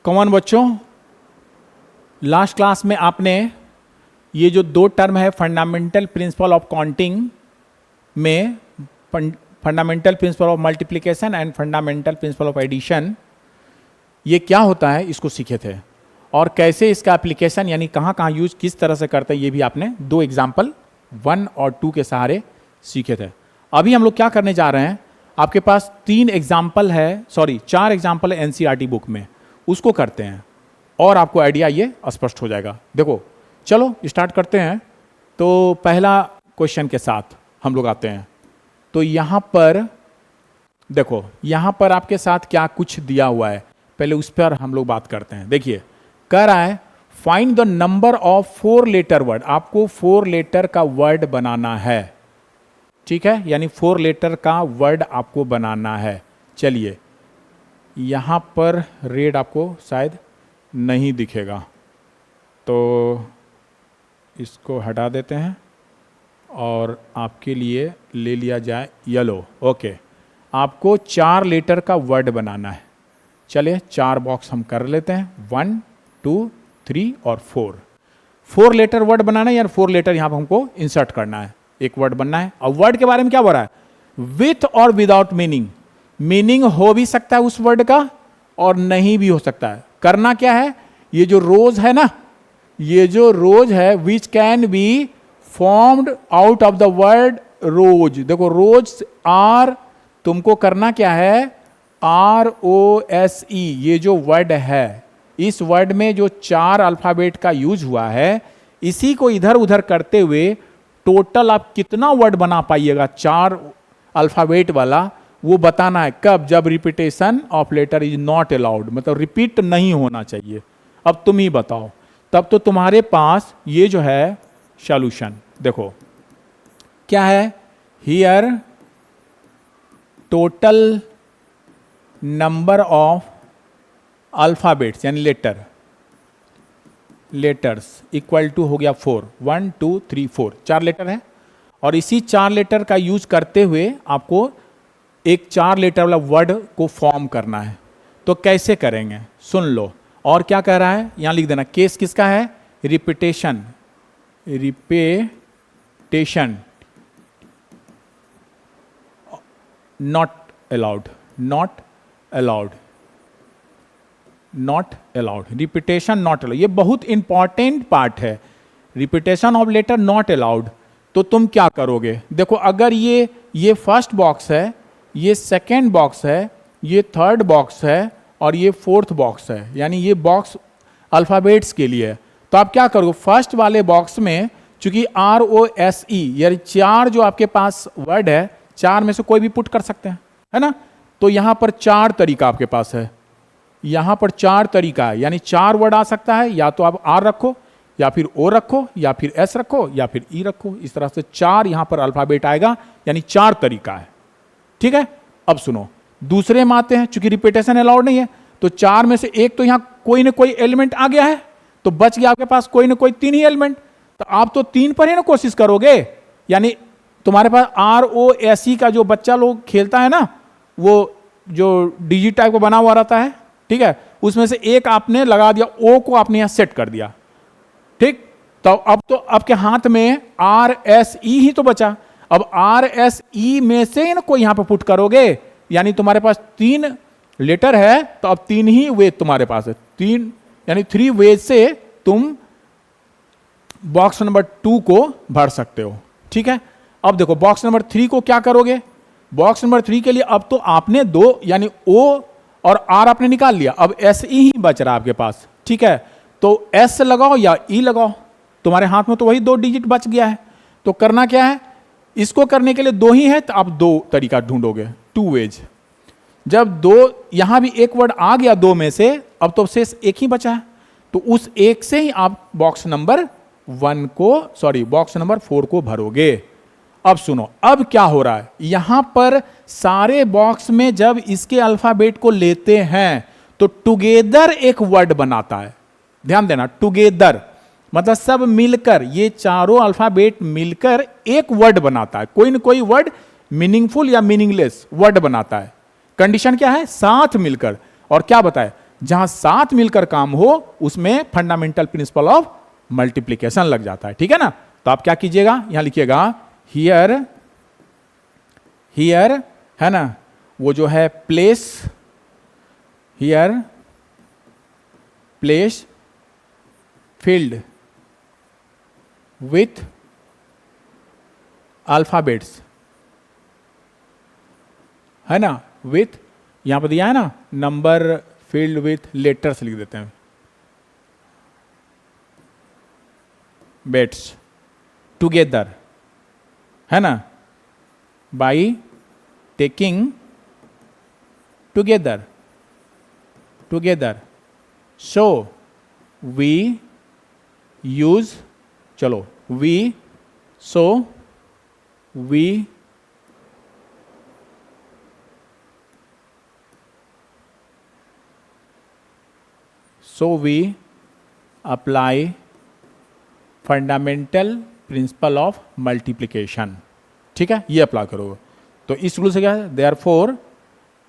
Common बच्चों, last class में आपने ये जो दो टर्म है फंडामेंटल प्रिंसिपल ऑफ काउंटिंग में, fundamental principle of multiplication and fundamental principle of addition, ये क्या होता है इसको सीखे थे, और कैसे इसका एप्लीकेशन यानी कहाँ कहाँ यूज किस तरह से करते हैं ये भी आपने दो एग्जाम्पल 1 और 2 के सहारे सीखे थे। अभी हम लोग क्या करने जा रहे हैं, आपके पास 4 एग्जाम्पल है एनसीईआरटी बुक में, उसको करते हैं और आपको आइडिया ये स्पष्ट हो जाएगा। देखो चलो स्टार्ट करते हैं। तो पहला क्वेश्चन के साथ हम लोग आते हैं। तो यहाँ पर देखो, यहाँ पर आपके साथ क्या कुछ दिया हुआ है, पहले उस पर हम लोग बात करते हैं। देखिए कह रहा है find the number of 4 letter word, आपको 4 लेटर का वर्ड बनाना है, ठीक है, यानी 4 लेटर का वर्ड आपको बनाना है। चलिए यहाँ पर रेड आपको शायद नहीं दिखेगा तो इसको हटा देते हैं और आपके लिए ले लिया जाए येलो। ओके, आपको 4 लेटर का वर्ड बनाना है। चलिए 4 बॉक्स हम कर लेते हैं, 1 2 3 और 4 लेटर वर्ड बनाना है, यार 4 लेटर यहाँ पर हमको इंसर्ट करना है, एक वर्ड बनना है। अब वर्ड के बारे में क्या बोल रहा है, विथ और विदाउट मीनिंग, मीनिंग हो भी सकता है उस वर्ड का और नहीं भी हो सकता है। करना क्या है, ये जो रोज है ना, ये जो रोज है which can be formed out of the word rose, देखो रोज आर, तुमको करना क्या है, ROSE, ये जो वर्ड है, इस वर्ड में जो 4 अल्फाबेट का यूज हुआ है, इसी को इधर उधर करते हुए टोटल आप कितना वर्ड बना पाइएगा 4 अल्फाबेट वाला, वो बताना है। कब, जब repetition of letter is not allowed, मतलब रिपीट नहीं होना चाहिए। अब तुम ही बताओ, तब तो तुम्हारे पास ये जो है सॉल्यूशन देखो क्या है, here total number of alphabets यानी लेटर्स इक्वल टू हो गया 4, 1 2 3 4, 4 लेटर है, और इसी 4 लेटर का यूज करते हुए आपको एक 4 लेटर वाला वर्ड को फॉर्म करना है। तो कैसे करेंगे सुन लो, और क्या कह रहा है यहां लिख देना, केस किसका है, repetition not allowed, repetition not allowed, ये बहुत इंपॉर्टेंट पार्ट है, repetition of letter not allowed. तो तुम क्या करोगे, देखो अगर ये फर्स्ट बॉक्स है, ये सेकेंड बॉक्स है, ये थर्ड बॉक्स है और ये 4th बॉक्स है, यानी ये बॉक्स अल्फाबेट्स के लिए है। तो आप क्या करोगे, फर्स्ट वाले बॉक्स में चूंकि ROSE यानी 4 जो आपके पास वर्ड है, 4 में से कोई भी पुट कर सकते हैं, है ना। तो यहां पर 4 तरीका आपके पास है, यहां पर 4 तरीका है, यानी 4 वर्ड आ सकता है, या तो आप R रखो या फिर O रखो या फिर S रखो या फिर E रखो, इस तरह से 4 यहां पर अल्फाबेट आएगा, यानी 4 तरीका है, ठीक है। अब सुनो दूसरे में आते हैं, चूंकि रिपीटेशन अलाउड नहीं है, तो 4 में से एक तो यहां कोई ना कोई एलिमेंट आ गया है, तो बच गया आपके पास कोई ना कोई 3 ही एलिमेंट, तो आप तो 3 पर ही ना कोशिश करोगे, यानी तुम्हारे पास ROSE का जो बच्चा लोग खेलता है ना, वो जो डिजिट टाइप को बना हुआ रहता है, ठीक है, उसमें से एक आपने लगा दिया, O को आपने यहां सेट कर दिया, ठीक। तो अब तो आपके हाथ में RSE ही तो बचा, अब RSE में से ना कोई यहां पर पुट करोगे, यानी तुम्हारे पास 3 लेटर है, तो अब 3 ही वे तुम्हारे पास है, 3 यानी 3 वे से तुम बॉक्स नंबर 2 को भर सकते हो, ठीक है। अब देखो बॉक्स नंबर 3 को क्या करोगे, बॉक्स नंबर 3 के लिए अब तो आपने 2 यानी O और R आपने निकाल लिया, अब SE ही बच रहा आपके पास, ठीक है। तो S लगाओ या E लगाओ, तुम्हारे हाथ में तो वही 2 डिजिट बच गया है। तो करना क्या है, इसको करने के लिए 2 ही है, तो आप 2 tariqa ढूंढोगे, 2 वेज। जब 2 यहां भी एक वर्ड आ गया 2 में से, अब तो शेष एक ही बचा है, तो उस एक से ही आप बॉक्स नंबर 4 को भरोगे। अब सुनो अब क्या हो रहा है, यहां पर सारे बॉक्स में जब इसके अल्फाबेट को लेते हैं तो टुगेदर एक वर्ड बनाता है, ध्यान देना, टुगेदर मतलब सब मिलकर, ये चारों अल्फाबेट मिलकर एक वर्ड बनाता है, कोई ना कोई वर्ड मीनिंगफुल या मीनिंगलेस वर्ड बनाता है। कंडीशन क्या है, साथ मिलकर, और क्या बताए, जहां साथ मिलकर काम हो उसमें फंडामेंटल प्रिंसिपल ऑफ मल्टीप्लीकेशन लग जाता है, ठीक है ना। तो आप क्या कीजिएगा, यहां लिखिएगा हियर, हियर है ना, वो जो है place, here place field with alphabets, है ना, विथ, यहां पर दिया है ना नंबर फील्ड विथ लेटर्स लिख देते हैं, बेट्स टुगेदर, है ना, by taking together, together, so we use, चलो we, so we apply fundamental principle of multiplication, ठीक है, ये अप्लाई करोगे। तो इस रूल से क्या है, देयरफॉर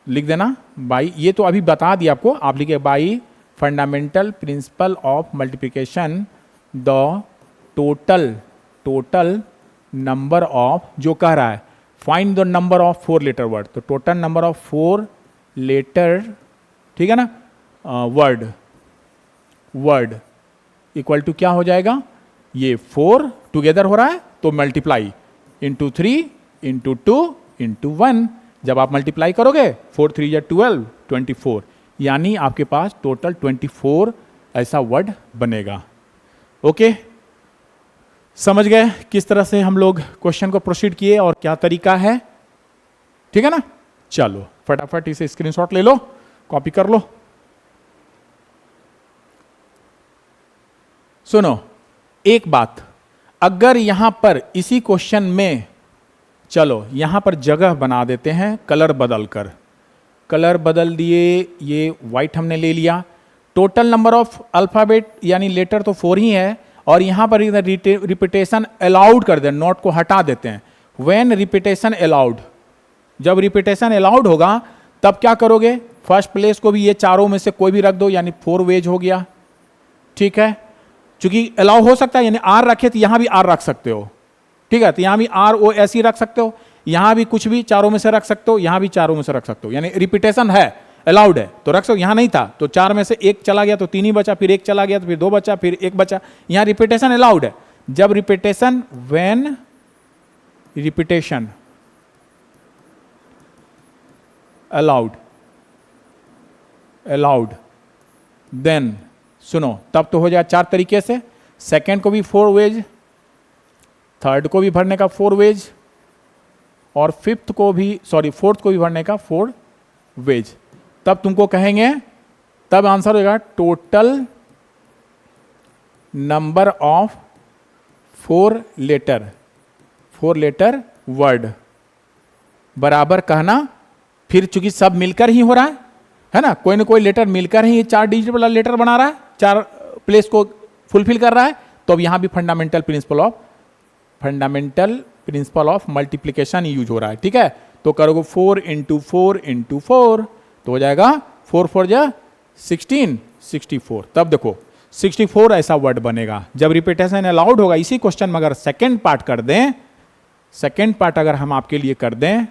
लिख देना बाई, ये तो अभी बता दिया आपको, आप लिखिए by fundamental principle of multiplication the total number of, जो कह रहा है find the number of 4 letter word, तो टोटल नंबर ऑफ 4 लेटर, ठीक है ना, वर्ड इक्वल टू क्या हो जाएगा, ये 4 टुगेदर हो रहा है तो मल्टीप्लाई इंटू 3 इंटू 2 इंटू 1, जब आप मल्टीप्लाई करोगे 4 3 या 12 24, यानी आपके पास टोटल 24 ऐसा वर्ड बनेगा। ओके, समझ गए किस तरह से हम लोग क्वेश्चन को प्रोसीड किए और क्या तरीका है, ठीक है ना। चलो फटाफट इसे स्क्रीनशॉट ले लो, कॉपी कर लो। सुनो एक बात, अगर यहां पर इसी क्वेश्चन में, चलो यहां पर जगह बना देते हैं कलर बदल कर, कलर बदल दिए, ये व्हाइट हमने ले लिया, टोटल नंबर ऑफ अल्फाबेट यानी लेटर तो 4 ही है, और यहां पर रिपीटेशन अलाउड कर दें, नोट को हटा देते हैं। व्हेन रिपीटेशन अलाउड, जब रिपीटेशन अलाउड होगा तब क्या करोगे, फर्स्ट प्लेस को भी ये चारों में से कोई भी रख दो, यानी 4 वेज हो गया, ठीक है। चूंकि अलाउ हो सकता है, यानी आर रखे तो यहां भी आर रख सकते हो, ठीक है, तो यहां भी आर ओ ऐसे ही रख सकते हो, यहां भी कुछ भी चारों में से रख सकते हो, यहां भी चारों में से रख सकते हो, यानी रिपीटेशन है, अलाउड है तो रख सकते हो। यहां नहीं था तो 4 में से 1 चला गया तो 3 ही बचा, फिर 1 चला गया तो फिर 2 बचा, फिर 1 बचा, यहां रिपीटेशन अलाउड है। जब repetition, when repetition allowed, then सुनो, तब तो हो जाए 4 तरीके से, सेकेंड को भी 4 वेज, थर्ड को भी भरने का 4 वेज, और फिफ्थ को भी, सॉरी फोर्थ को भी भरने का 4 वेज, तब तुमको कहेंगे, तब आंसर होगा total number of 4 letter word बराबर कहना, फिर चूंकि सब मिलकर ही हो रहा है ना, कोई ना कोई लेटर मिलकर ही 4 डिजिट वाला लेटर बना रहा है, 4 प्लेस को फुलफिल कर रहा है, तो अब यहां भी fundamental principle of multiplication use हो रहा है, ठीक है। तो करोगे 4 इंटू 4 इंटू 4, तो हो जाएगा 4 4 जा 16, 64, तब देखो 64 ऐसा वर्ड बनेगा जब रिपीटेशन अलाउड होगा। इसी क्वेश्चन में अगर सेकेंड पार्ट कर दें, सेकेंड पार्ट अगर हम आपके लिए कर दें,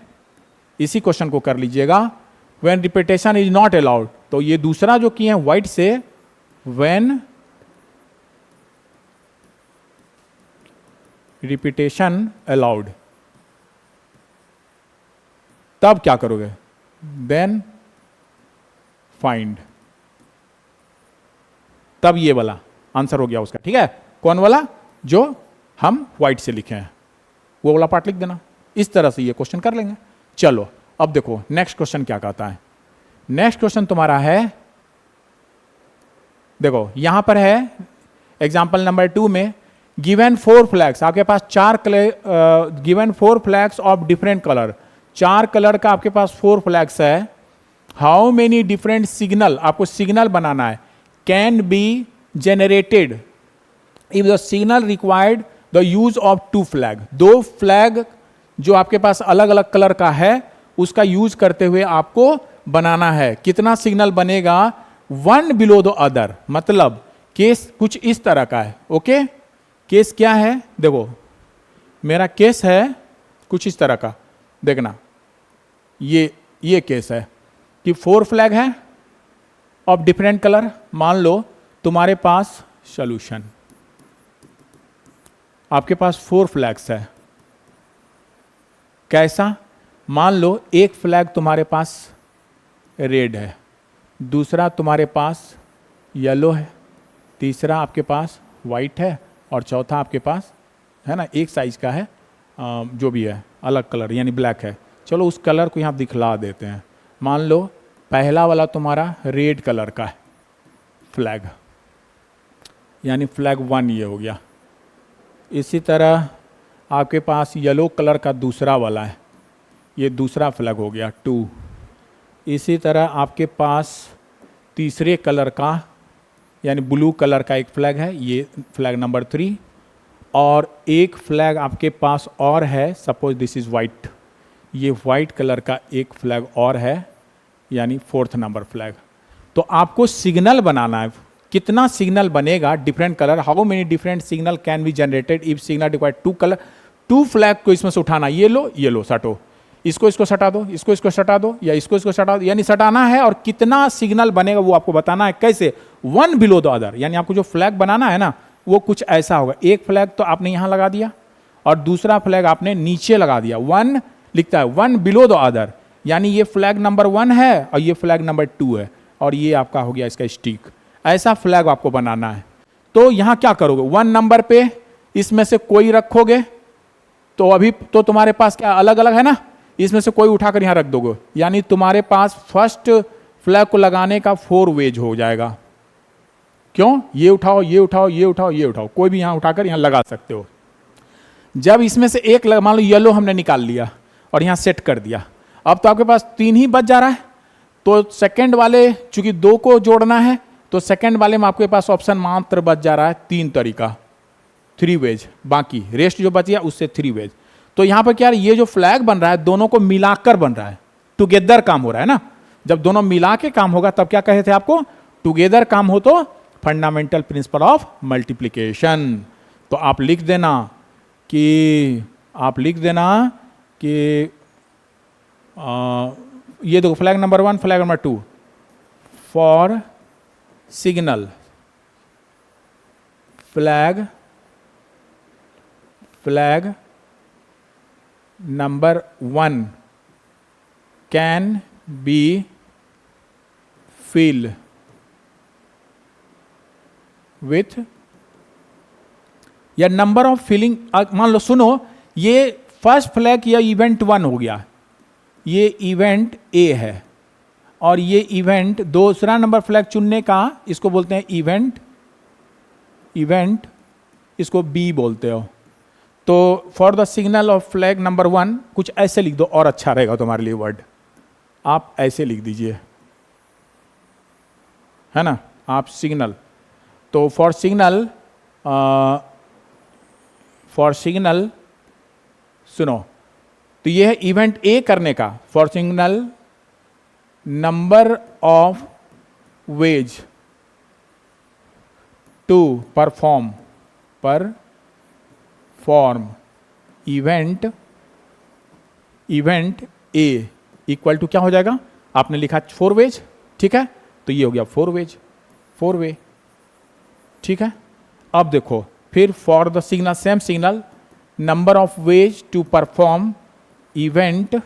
इसी क्वेश्चन को कर लीजिएगा, when repetition is not allowed, तो ये दूसरा जो किए हैं व्हाइट से, व्हेन रिपीटेशन अलाउड, तब क्या करोगे, देन फाइंड, तब ये वाला आंसर हो गया उसका, ठीक है। कौन वाला, जो हम व्हाइट से लिखे हैं वो वाला पार्ट लिख देना। इस तरह से ये क्वेश्चन कर लेंगे। चलो अब देखो नेक्स्ट क्वेश्चन क्या कहता है। नेक्स्ट क्वेश्चन तुम्हारा है, देखो यहां पर है एग्जाम्पल नंबर 2 में, गिवन 4 फ्लैग्स, आपके पास 4 given 4 flags of different colour, 4 colour का आपके पास 4 फ्लैग्स है। हाउ मेनी डिफरेंट सिग्नल, आपको सिग्नल बनाना है, can be generated if the signal required the use of 2 flag, 2 flag जो आपके पास अलग अलग कलर का है उसका यूज करते हुए आपको बनाना है। कितना सिग्नल बनेगा, वन बिलो द अदर, मतलब केस कुछ इस तरह का है। ओके, केस क्या है, देखो मेरा केस है कुछ इस तरह का, देखना ये केस है कि 4 फ्लैग है ऑफ डिफरेंट कलर। मान लो तुम्हारे पास सॉल्यूशन, आपके पास 4 फ्लैग्स है। कैसा, मान लो एक फ्लैग तुम्हारे पास रेड है, दूसरा तुम्हारे पास येलो है, तीसरा आपके पास वाइट है, और चौथा आपके पास है ना एक साइज का है, जो भी है अलग कलर यानी ब्लैक है। चलो उस कलर को यहाँ दिखला देते हैं। मान लो पहला वाला तुम्हारा रेड कलर का है फ्लैग, यानी फ्लैग 1 ये हो गया। इसी तरह आपके पास येलो कलर का दूसरा वाला है, ये दूसरा फ्लैग हो गया 2। इसी तरह आपके पास तीसरे कलर का यानी ब्लू कलर का एक फ्लैग है, ये फ्लैग नंबर 3। और एक फ्लैग आपके पास और है, सपोज दिस इज वाइट, ये वाइट कलर का एक फ्लैग और है, यानी 4th नंबर फ्लैग। तो आपको सिग्नल बनाना है, कितना सिग्नल बनेगा different colour, how many different signal can be generated if signal required 2 colour. 2 flag को इसमें से उठाना, ये लो सटो, इसको सटा दो, इसको सटा दो, या इसको सटा दो, यानी सटाना है। और कितना सिग्नल बनेगा वो आपको बताना है। कैसे, 1 बिलो द अदर, यानी आपको जो फ्लैग बनाना है ना वो कुछ ऐसा होगा। एक फ्लैग तो आपने यहां लगा दिया और दूसरा फ्लैग आपने नीचे लगा दिया। 1 लिखता है 1 बिलो द अदर, यानी ये फ्लैग नंबर 1 है और ये फ्लैग नंबर 2 है, और ये आपका हो गया इसका स्टिक। ऐसा फ्लैग आपको बनाना है। तो यहां क्या करोगे, 1 नंबर पे इसमें से कोई रखोगे, तो अभी तो तुम्हारे पास क्या अलग अलग है ना, इसमें से कोई उठाकर यहां रख दोगे, यानी तुम्हारे पास फर्स्ट फ्लैग को लगाने का 4 वेज हो जाएगा। क्यों, ये उठाओ, ये उठाओ, ये उठाओ, ये उठाओ, कोई भी यहां उठाकर यहां लगा सकते हो। जब इसमें से एक मान लो येलो हमने निकाल लिया और यहां सेट कर दिया, अब तो आपके पास 3 ही बच जा रहा है। तो सेकंड वाले चूंकि 2 को जोड़ना है, तो सेकंड वाले में आपके पास ऑप्शन मात्र बच जा रहा है 3 तरीका, 3 वेज, बाकी रेस्ट जो बच गया उससे 3 वेज। तो यहां पर क्या है, ये जो फ्लैग बन रहा है दोनों को मिलाकर बन रहा है, टुगेदर काम हो रहा है ना। जब दोनों मिला के काम होगा तब क्या कहे थे आपको, टुगेदर काम हो तो फंडामेंटल प्रिंसिपल ऑफ मल्टीप्लिकेशन। तो आप लिख देना कि ये देखो flag number 1 flag number 2 for signal flag number 1 can be fill with, या नंबर ऑफ फिलिंग। मान लो सुनो, ये फर्स्ट फ्लैग या इवेंट 1 हो गया, ये इवेंट ए है, और ये इवेंट दूसरा नंबर फ्लैग चुनने का इसको बोलते हैं इवेंट, इसको बी बोलते हो। तो for the signal of flag number 1 कुछ ऐसे लिख दो और अच्छा रहेगा तुम्हारे लिए वर्ड, आप ऐसे लिख दीजिए, है ना, आप सिग्नल। तो फॉर सिग्नल सुनो, तो ये है इवेंट ए करने का, for signal number of ways to perform event A equal to क्या हो जाएगा, आपने लिखा 4 वेज, ठीक है, तो ये हो गया 4 वे, ठीक है। अब देखो फिर for the signal, same signal number of ways to perform event,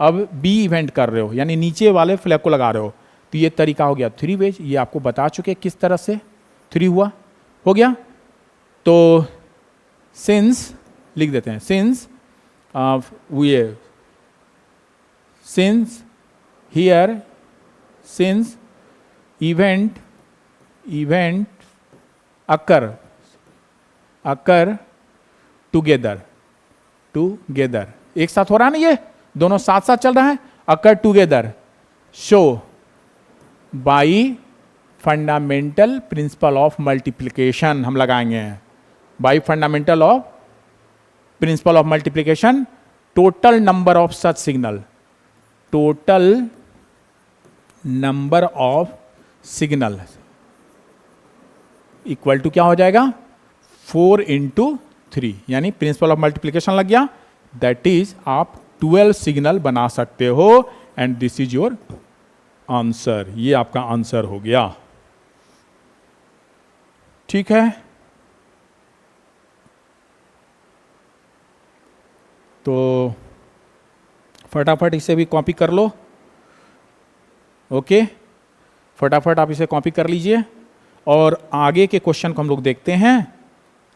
अब बी इवेंट कर रहे हो यानी नीचे वाले फ्लैग को लगा रहे हो, तो ये तरीका हो गया 3 वेज। ये आपको बता चुके किस तरह से 3 हो गया। तो सिंस लिख देते हैं, सिंस इवेंट अकर टुगेदर, एक साथ हो रहा है ना, ये दोनों साथ साथ चल रहा है, occur together show by fundamental principle of multiplication, हम लगाएंगे by fundamental of principle of multiplication, total number of such signal signal equal to क्या हो जाएगा 4 इंटू 3, यानी प्रिंसिपल ऑफ मल्टीप्लीकेशन लग गया। दैट इज आप 12 सिग्नल बना सकते हो and this is your answer. ये आपका आंसर हो गया। ठीक है, तो फटाफट इसे भी कॉपी कर लो। ओके, फटाफट आप इसे कॉपी कर लीजिए और आगे के क्वेश्चन को हम लोग देखते हैं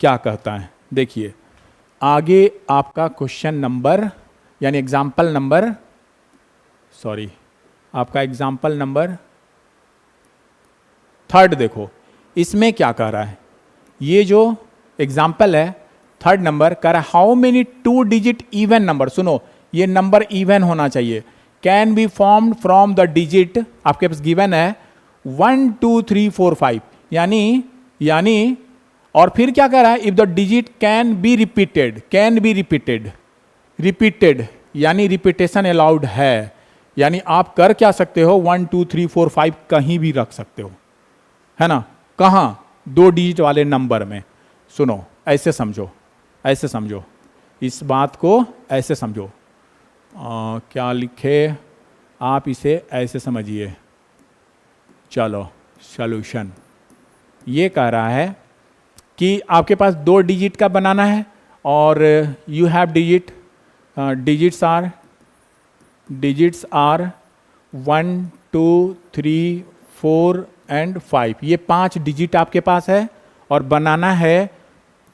क्या कहता है। देखिए आगे आपका क्वेश्चन नंबर यानी एग्जाम्पल नंबर, सॉरी आपका एग्जाम्पल नंबर 3 देखो, इसमें क्या कह रहा है। ये जो एग्जाम्पल है 3rd नंबर कह रहा है how many 2 digit even number, सुनो ये नंबर इवन होना चाहिए, can be formed from the digit, आपके पास गिवन है 1 2 3 4 5, यानी और फिर क्या कह रहा है if the digit can be repeated, can be repeated यानी रिपीटेशन अलाउड है, यानी आप कर क्या सकते हो 1 2 3 4 5 कहीं भी रख सकते हो, है ना। कहां 2 डिजिट वाले नंबर में। सुनो ऐसे समझो, ऐसे समझो इस बात को, ऐसे समझो क्या लिखे आप इसे ऐसे समझिए। चलो सॉल्यूशन ये कह रहा है कि आपके पास 2 डिजिट का बनाना है और you have digits are 1 2 3 4 and 5, ये 5 डिजिट आपके पास है और बनाना है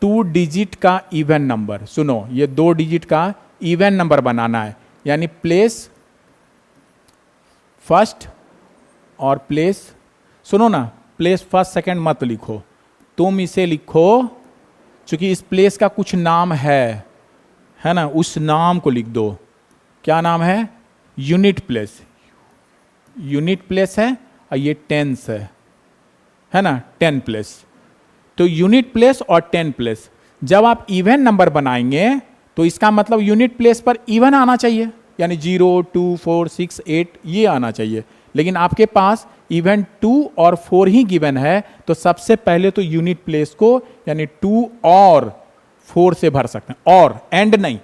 2 डिजिट का इवन नंबर। सुनो ये 2 डिजिट का इवन नंबर बनाना है, यानी प्लेस फर्स्ट और प्लेस, सुनो ना प्लेस फर्स्ट सेकंड मत लिखो, तुम इसे लिखो क्योंकि इस प्लेस का कुछ नाम है ना, उस नाम को लिख दो। क्या नाम है, यूनिट प्लेस, यूनिट प्लेस है और ये टेंस है ना, 10 प्लेस। तो यूनिट प्लेस और 10 प्लेस, जब आप इवन नंबर बनाएंगे तो इसका मतलब यूनिट प्लेस पर इवन आना चाहिए, यानी 0 2 4 6 8 ये आना चाहिए, लेकिन आपके पास इवन 2 और 4 ही गिवन है, तो सबसे पहले तो यूनिट प्लेस को यानी 2 और 4 से भर सकते हैं, और एंड नहीं,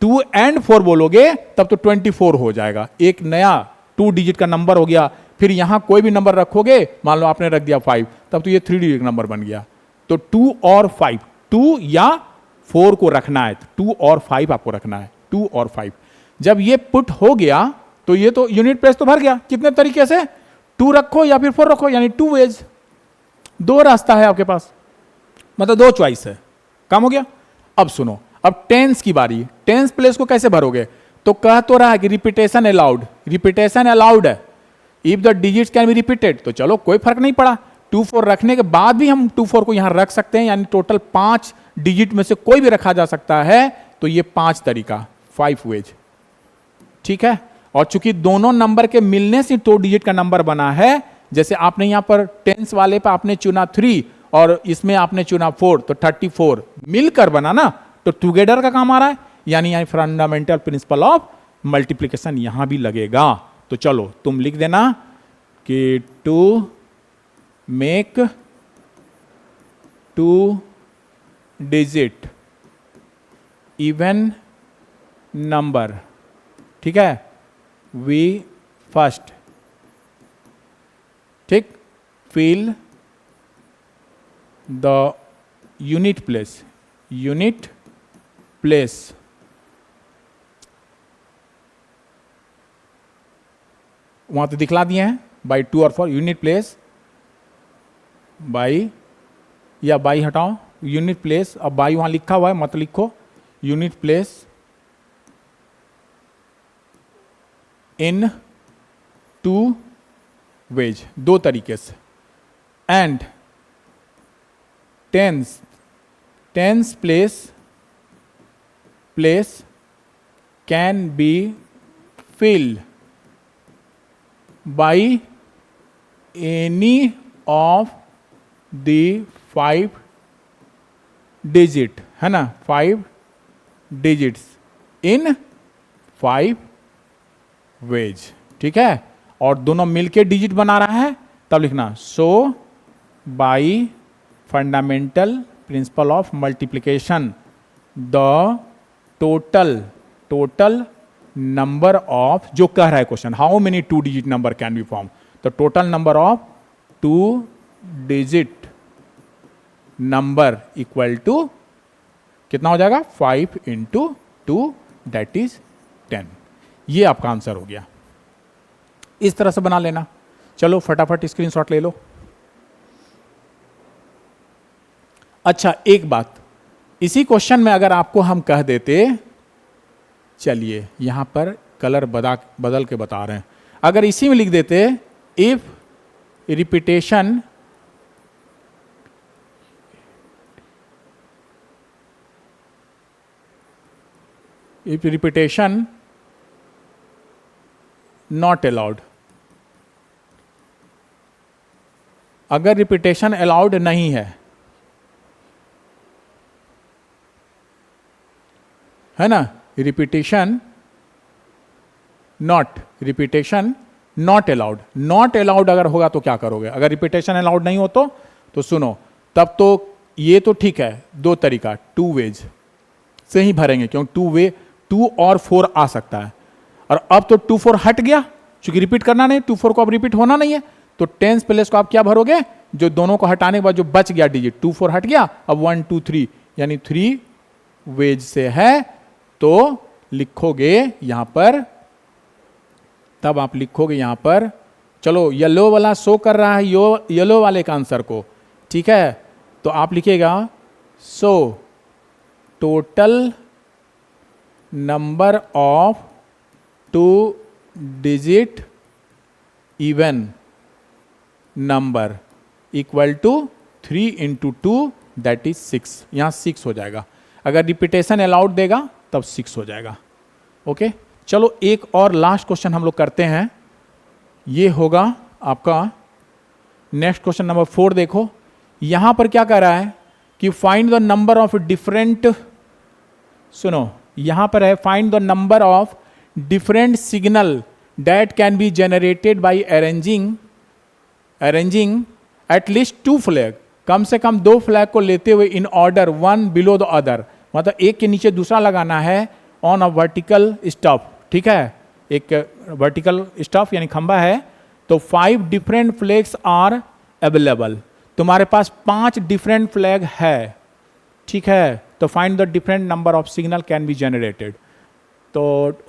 2 एंड 4 बोलोगे तब तो 24 हो जाएगा, एक नया 2 डिजिट का नंबर हो गया। फिर यहां कोई भी नंबर रखोगे, मान लो आपने रख दिया 5, तब तो ये 3 डिजिट नंबर बन गया। तो 2 और 5, 2 या 4 को रखना है, 2 और 5 आपको रखना है, 2 और 5। जब ये पुट हो गया तो ये तो यूनिट प्लेस तो भर गया। कितने तरीके से, 2 रखो या फिर 4 रखो, यानी 2 वेज, 2 रास्ता है आपके पास, मतलब 2 चॉइस है, काम हो गया। अब सुनो, अब टेंस की बारी, टेंस प्लेस को कैसे भरोगे, तो कह तो रहा है कि रिपीटेशन अलाउड, रिपीटेशन अलाउड है, if the digits can be repeated, तो चलो कोई फर्क नहीं पड़ा, 2 4 रखने के बाद भी हम 2 4 को यहां रख सकते हैं, यानी टोटल 5 डिजिट में से कोई भी रखा जा सकता है, तो ये 5 तरीका, 5 वेज, ठीक है। और चूंकि दोनों नंबर के मिलने से 2 डिजिट का नंबर बना है, जैसे आपने यहां पर टेंस वाले पर आपने चुना 3 और इसमें आपने चुना 4, तो 34 मिलकर बना ना, तो टुगेदर का काम आ रहा है, यानी फंडामेंटल प्रिंसिपल ऑफ मल्टीप्लिकेशन यहां भी लगेगा। तो चलो तुम लिख देना कि to make 2 digit even number, ठीक है, वी फर्स्ट, ठीक, fill the unit place, unit place वहां तो दिखला दिए हैं बाई 2 और 4, यूनिट प्लेस बाई, या बाई हटाओ, यूनिट प्लेस, अब बाई वहां लिखा हुआ है मत लिखो, यूनिट प्लेस इन 2 वेज, 2 तरीके से, and tens place can be filled by any of the 5 digit, है ना, 5 डिजिट्स इन 5 वेज, ठीक है। और दोनों मिलके डिजिट बना रहा है, तब लिखना so by fundamental principle of multiplication the total number of, जो कह रहा है question, how many 2 digit number can be form, the total number of 2 digit number equal to कितना हो जाएगा 5 इंटू 2 दैट इज 10। ये आपका आंसर हो गया। इस तरह से बना लेना। चलो फटाफट स्क्रीनशॉट ले लो। अच्छा एक बात, इसी क्वेश्चन में अगर आपको हम कह देते, चलिए यहां पर कलर बदल के बता रहे हैं, अगर इसी में लिख देते इफ रिपीटेशन नॉट अलाउड, अगर रिपीटेशन अलाउड नहीं है ना, repetition not allowed, not allowed अगर होगा तो क्या करोगे? अगर रिपीटेशन अलाउड नहीं हो तो सुनो, तब तो ये तो ठीक है, 2 तरीका 2 वेज से ही भरेंगे, क्योंकि 2 और 4 आ सकता है। और अब तो 2 4 हट गया, क्योंकि रिपीट करना नहीं, 2 4 को अब रिपीट होना नहीं है, तो टेंस प्लेस को आप क्या भरोगे? जो दोनों को हटाने के बाद जो बच गया डिजिट, 2 4 हट गया, अब 1 2 3 यानी 3 वेज से है, तो लिखोगे यहां पर, तब आप लिखोगे यहां पर, चलो येलो वाला शो कर रहा है येलो वाले का आंसर को, ठीक है, तो आप लिखिएगा so total number of 2 digit even number equal to 3 into 2 that is 6, यहां 6 हो जाएगा। अगर रिपीटेशन अलाउड देगा तब 6 हो जाएगा। ओके, चलो एक और लास्ट क्वेश्चन हम लोग करते हैं, ये होगा आपका नेक्स्ट क्वेश्चन नंबर 4। देखो यहां पर क्या कर रहा है कि find the number of different, सुनो यहां पर है find the number of different signal that can be generated by arranging at least 2 flag, कम से कम 2 फ्लैग को लेते हुए in order 1 below the other, मतलब एक के नीचे दूसरा लगाना है ऑन अ वर्टिकल स्टफ, ठीक है, एक वर्टिकल स्टफ यानी खंबा है, तो 5 डिफरेंट फ्लैग्स आर अवेलेबल, तुम्हारे पास 5 डिफरेंट फ्लैग है, ठीक है, तो find the different number of signal can be generated. तो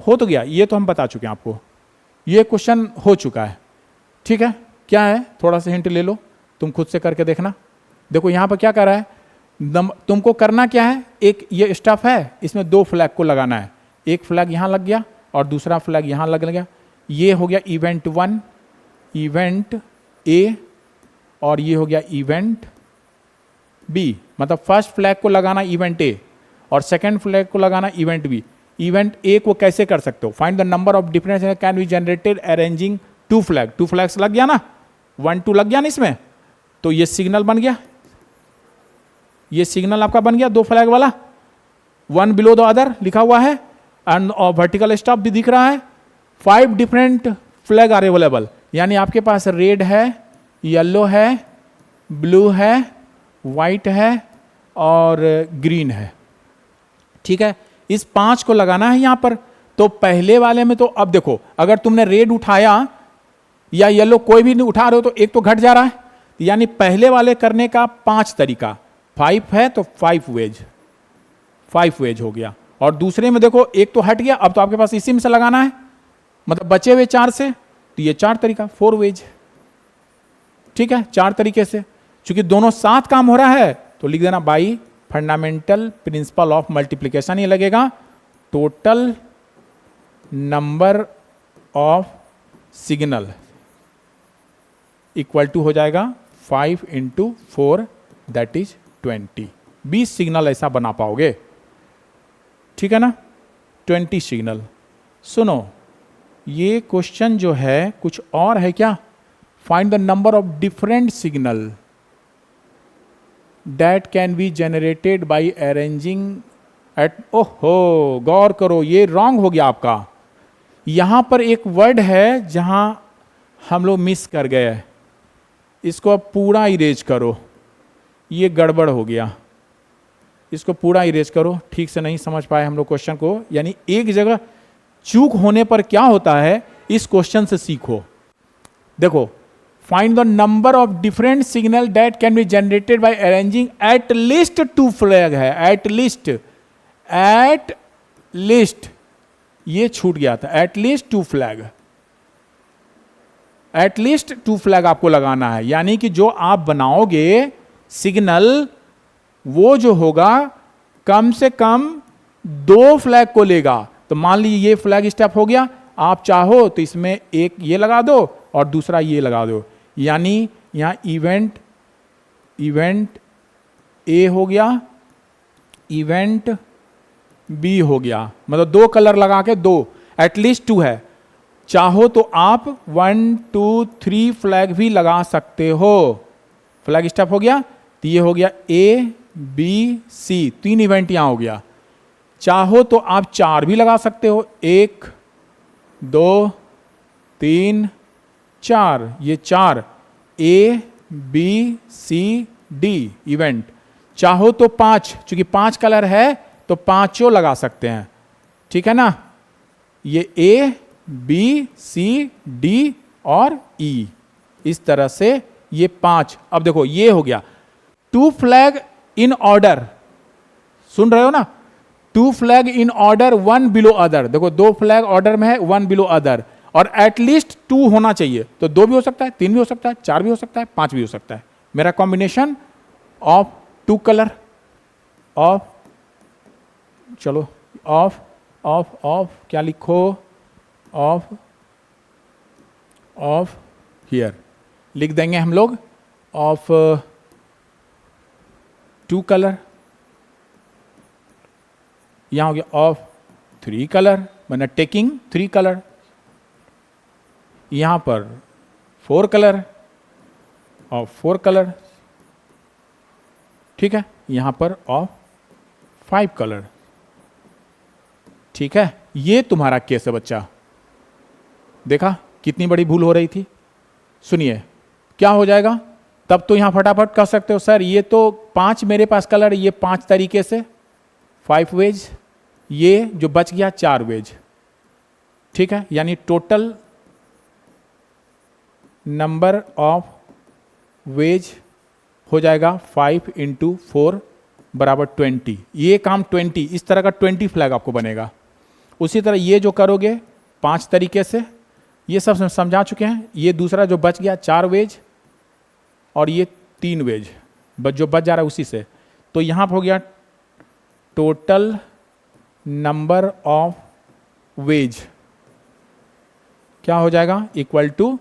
हो तो गया, ये तो हम बता चुके हैं आपको, ये क्वेश्चन हो चुका है, ठीक है, क्या है थोड़ा सा हिंट ले लो, तुम खुद से करके देखना। देखो यहां पर क्या कर रहा है, तुमको करना क्या है, एक ये स्टफ है, इसमें 2 फ्लैग को लगाना है, एक फ्लैग यहां लग गया और दूसरा फ्लैग यहां लग गया, ये हो गया इवेंट 1 इवेंट ए और ये हो गया इवेंट बी, मतलब फर्स्ट फ्लैग को लगाना इवेंट ए और सेकंड फ्लैग को लगाना इवेंट बी। इवेंट ए को कैसे कर सकते हो, find the number of difference can be generated arranging 2 flag, 2 flags लग गया ना, 1 2 लग गया ना इसमें, तो ये सिग्नल बन गया, ये सिग्नल आपका बन गया 2 फ्लैग वाला, 1 बिलो द अदर लिखा हुआ है एंड वर्टिकल स्टॉप भी दिख रहा है, 5 डिफरेंट फ्लैग आर अवेलेबल, यानी आपके पास रेड है, येलो है, ब्लू है, व्हाइट है और ग्रीन है, ठीक है, इस 5 को लगाना है यहां पर। तो पहले वाले में तो अब देखो, अगर तुमने रेड उठाया या येलो कोई भी नहीं उठा रहे हो तो एक तो घट जा रहा है, यानी पहले वाले करने का 5 तरीका, 5 है तो 5 वेज हो गया, और दूसरे में देखो एक तो हट गया, अब तो आपके पास इसी में से लगाना है, मतलब बचे हुए 4 से, तो ये 4 तरीका 4 वेज, ठीक है, 4 तरीके से, क्योंकि दोनों साथ काम हो रहा है तो लिख देना by fundamental principle of multiplication, ये लगेगा total number of signal equal to हो जाएगा 5 इंटू 4 दैट इज 20, 20 सिग्नल ऐसा बना पाओगे, ठीक है ना, 20 सिग्नल। सुनो ये क्वेश्चन जो है कुछ और है क्या, find the number of different signal that can be generated by arranging at, ओहो गौर करो ये रॉन्ग हो गया आपका, यहां पर एक वर्ड है जहां हम लोग मिस कर गए, इसको अब पूरा इरेज करो, ये गड़बड़ हो गया, इसको पूरा इरेज करो। ठीक से नहीं समझ पाए हम लोग क्वेश्चन को, यानी एक जगह चूक होने पर क्या होता है, इस क्वेश्चन से सीखो। देखो, find the number of different signal that can be generated by arranging at least two flag है, एट लीस्ट ये छूट गया था, at least two flag, at least two flag आपको लगाना है। यानी कि जो आप बनाओगे सिग्नल, वो जो होगा कम से कम 2 फ्लैग को लेगा। तो मान लीजिए ये फ्लैग स्टेप हो गया, आप चाहो तो इसमें एक ये लगा दो और दूसरा ये लगा दो, यानी यहां इवेंट ए हो गया, इवेंट बी हो गया, मतलब 2 कलर लगा के 2, एटलीस्ट 2 है। चाहो तो आप 1 2 3 फ्लैग भी लगा सकते हो। फ्लैग स्टेप हो गया, तो ये हो गया ए बी सी, 3 इवेंट यहां हो गया। चाहो तो आप 4 भी लगा सकते हो, 1 2 3 4, ये 4 A B C D event. चाहो तो 5, चूंकि 5 कलर है तो 5 लगा सकते हैं, ठीक है ना। ये ए बी सी डी और ई, इस तरह से ये 5। अब देखो ये हो गया 2 फ्लैग इन ऑर्डर, सुन रहे हो ना, 2 flag in order 1 below other. देखो 2 फ्लैग ऑर्डर में है, 1 बिलो अदर, और एटलीस्ट 2 होना चाहिए। तो 2 भी हो सकता है, 3 भी हो सकता है, 4 भी हो सकता है, 5 भी हो सकता है। मेरा कॉम्बिनेशन ऑफ 2 कलर, ऑफ, चलो ऑफ ऑफ ऑफ क्या लिखो, ऑफ ऑफ हियर लिख देंगे हम लोग, ऑफ 2 कलर। यहां हो गया ऑफ 3 कलर, मैंने टेकिंग 3 कलर। यहां पर 4 कलर, ऑफ 4 कलर, ठीक है। यहां पर ऑफ 5 कलर, ठीक है। ये तुम्हारा केस है बच्चा, देखा कितनी बड़ी भूल हो रही थी। सुनिए क्या हो जाएगा, तब तो यहां फटाफट कह सकते हो सर ये तो 5 मेरे पास कलर, ये 5 तरीके से 5 वेज, ये जो बच गया 4 वेज, ठीक है। यानी टोटल नंबर ऑफ वेज हो जाएगा 5 × 4 बराबर 20। ये काम 20, इस तरह का 20 फ्लैग आपको बनेगा। उसी तरह ये जो करोगे 5 तरीके से, ये सब समझा चुके हैं। ये दूसरा जो बच गया 4 वेज, और ये 3 वेज जो बच जा रहा है उसी से। तो यहां पर हो गया टोटल नंबर ऑफ वेज, क्या हो जाएगा, इक्वल टू,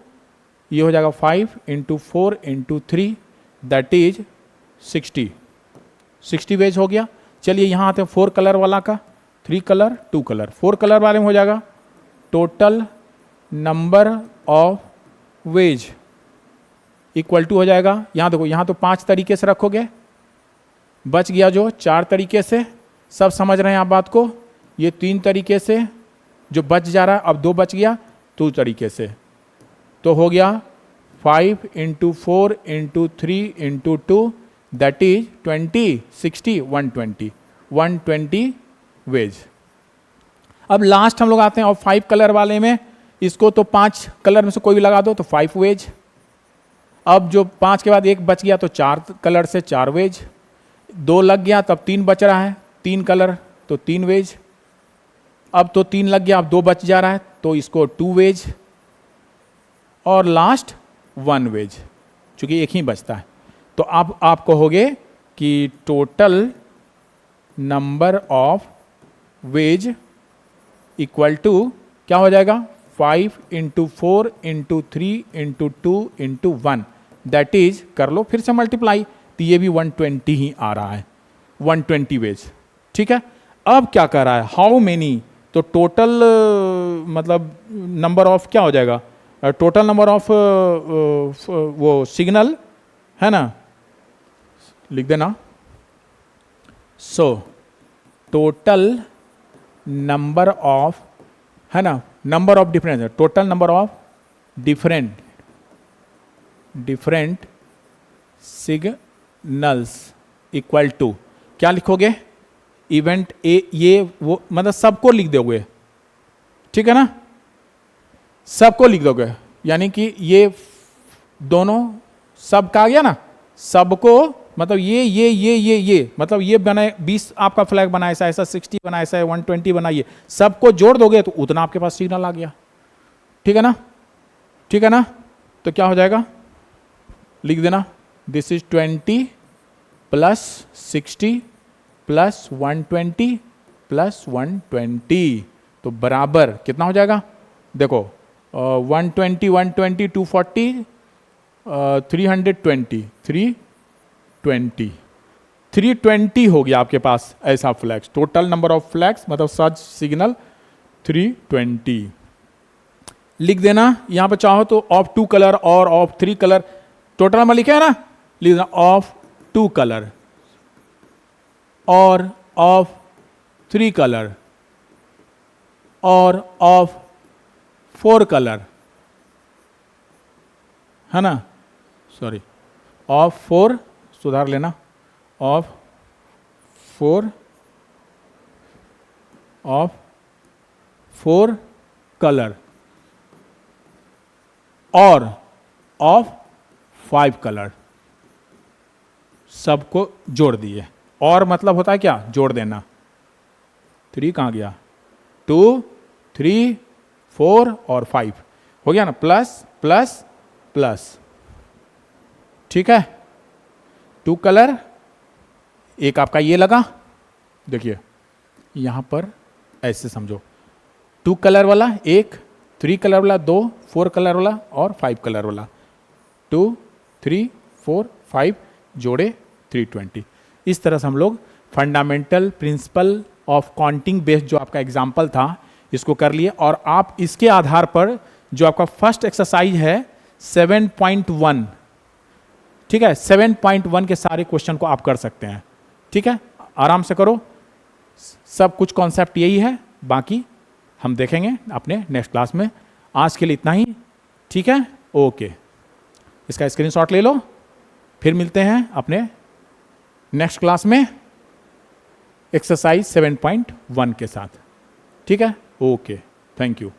ये हो जाएगा 5 × 4 × 3 दैट इज 60 वेज हो गया। चलिए यहां आते हैं 4 कलर वाला का, 3 कलर 2 कलर। 4 कलर वाले में हो जाएगा total number of ways equal to हो जाएगा, यहां देखो यहां तो 5 तरीके से रखोगे, बच गया जो 4 तरीके से। सब समझ रहे हैं आप बात को, ये 3 तरीके से जो बच जा रहा है, अब 2 बच गया 2 तरीके से। तो हो गया 5 × 4 × 3 × 2 दैट इज 20 60 120 वेज। अब लास्ट हम लोग आते हैं और 5 कलर वाले में, इसको तो 5 कलर में से कोई भी लगा दो तो 5 वेज। अब जो 5 के बाद 1 बच गया तो 4 कलर से 4 वेज, 2 लग गया तब 3 बच रहा है, 3 कलर तो 3 वेज। अब तो 3 लग गया, अब 2 बच जा रहा है तो इसको 2 वेज, और लास्ट 1 वेज, चूंकि एक ही बचता है। तो अब आप कहोगे कि total number of ways equal to क्या हो जाएगा, 5 × 4 × 3 × 2 × 1 दैट इज, कर लो फिर से मल्टीप्लाई, तो ये भी 120 ही आ रहा है, 120 वेज, ठीक है। अब क्या कर रहा है, हाउ मेनी, तो टोटल मतलब नंबर ऑफ क्या हो जाएगा, टोटल नंबर ऑफ वो सिग्नल है ना, लिख देना। सो टोटल नंबर ऑफ, है ना, number of different, total number of different different signals equal to, क्या लिखोगे? इवेंट ए, ये वो मतलब सबको लिख दोगे, ठीक है ना, सबको लिख दोगे, यानी कि ये दोनों सब का आ गया ना, सबको मतलब ये मतलब ये बनाए 20 आपका फ्लैग बनाए, ऐसा 60 बनाए, ऐसा 120 बनाइए, सबको जोड़ दोगे तो उतना आपके पास सिग्नल आ गया, ठीक है ना, ठीक है ना। तो क्या हो जाएगा, लिख देना, this is 20 plus 60 plus 120 plus 120, तो बराबर कितना हो जाएगा? देखो 120 120 240 320 320 हो गया आपके पास ऐसा flags, total number of flags मतलब सच सिग्नल 320 लिख देना। यहां पर चाहो तो ऑफ 2 कलर और ऑफ 3 कलर, टोटल नंबर लिखे है ना, लिख देना ऑफ 2 कलर और ऑफ 3 कलर और ऑफ 4 कलर, है ना, सॉरी ऑफ 4, सुधार लेना, ऑफ 4 कलर और ऑफ 5 कलर, सबको जोड़ दिए। और मतलब होता है क्या, जोड़ देना। 3 कहां गया, 2 3 4 और 5 हो गया ना, प्लस प्लस प्लस, ठीक है। 2 कलर, एक आपका ये लगा, देखिए यहां पर ऐसे समझो, 2 कलर वाला एक, 3 कलर वाला 2, 4 कलर वाला और 5 कलर वाला, 2 3 4 5 जोड़े 320। इस तरह से हम लोग fundamental principle of counting based जो आपका एग्जाम्पल था इसको कर लिए। और आप इसके आधार पर जो आपका फर्स्ट एक्सरसाइज है 7.1, ठीक है, 7.1 के सारे क्वेश्चन को आप कर सकते हैं, ठीक है, आराम से करो। सब कुछ कॉन्सेप्ट यही है, बाकी हम देखेंगे अपने नेक्स्ट क्लास में। आज के लिए इतना ही, ठीक है, ओके। इसका स्क्रीनशॉट ले लो, फिर मिलते हैं अपने नेक्स्ट क्लास में एक्सरसाइज 7.1 के साथ, ठीक है, ओके, थैंक यू।